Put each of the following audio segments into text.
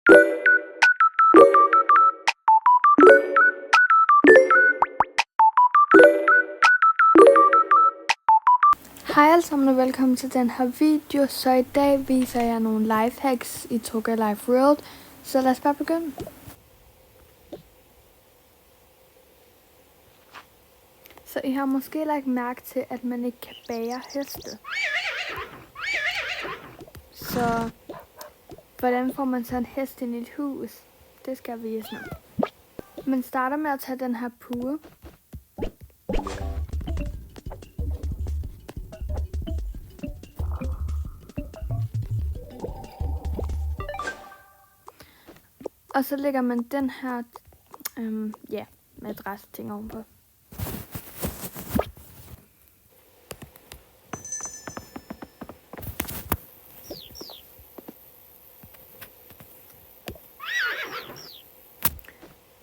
Hej alle sammen og velkommen til den her video. Så i dag viser jeg nogle lifehacks i Toga Life World. Så lad os bare begynde. Så I har måske lagt mærke til, at man ikke kan bære heste. Så hvordan får man så en hest ind i et hus? Det skal jeg vise nu. Man starter med at tage den her pude. Og så lægger man den her madras-ting ovenpå.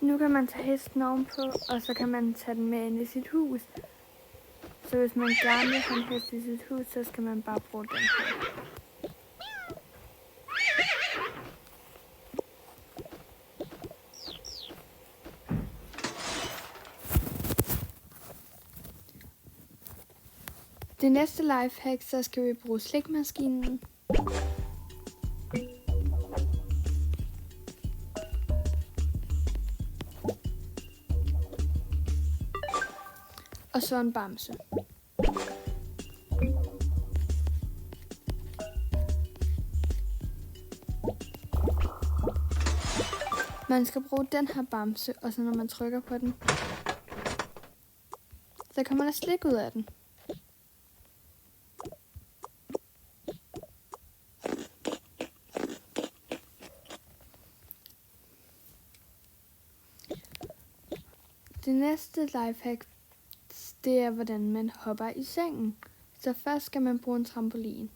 Nu kan man tage hesten ovenpå, og så kan man tage den med ind i sit hus. Så hvis man gerne vil have en hest i sit hus, så skal man bare bruge den her. Det næste lifehack, så skal vi bruge slikmaskinen. Og så en bamse. Man skal bruge den her bamse, og så når man trykker på den, så kommer der slik ud af den. Det næste lifehack, det er hvordan man hopper i sengen. Så først skal man bruge en trampolin.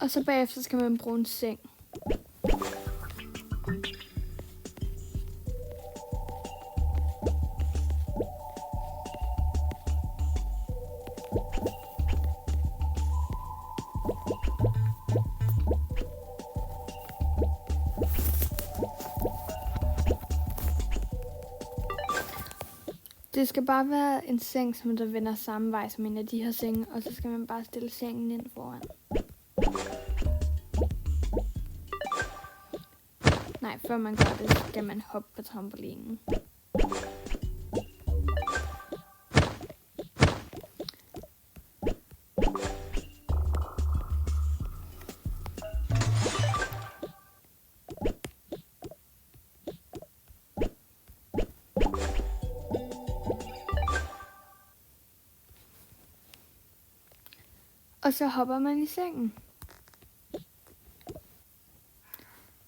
Og så bagefter skal man bruge en seng. Det skal bare være en seng, som der vender samme vej som en af de her senge, og så skal man bare stille sengen ind foran. Nej, før man gør det, skal man hoppe på trampolinen. Og så hopper man i sengen.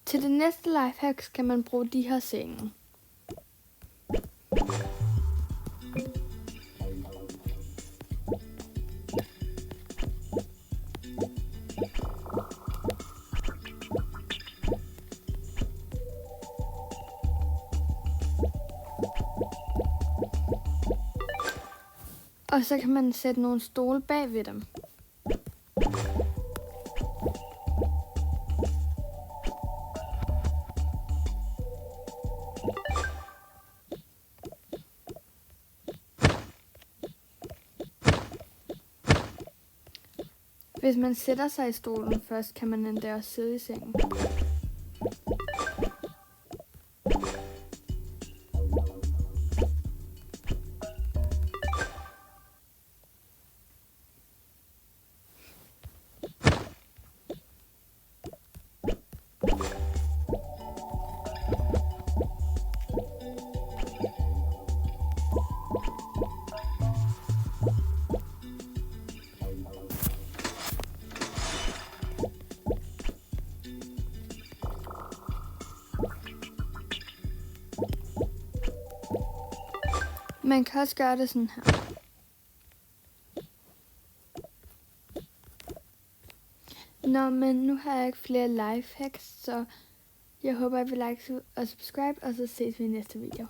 Til det næste lifehack skal man bruge de her senge. Og så kan man sætte nogle stole bag ved dem. Hvis man sætter sig i stolen først, kan man endda også sidde i sengen. Man kan også gøre det sådan her. Nå, men nu har jeg ikke flere lifehacks, så Jeg håber, I vil like og subscribe, og så ses vi i næste video.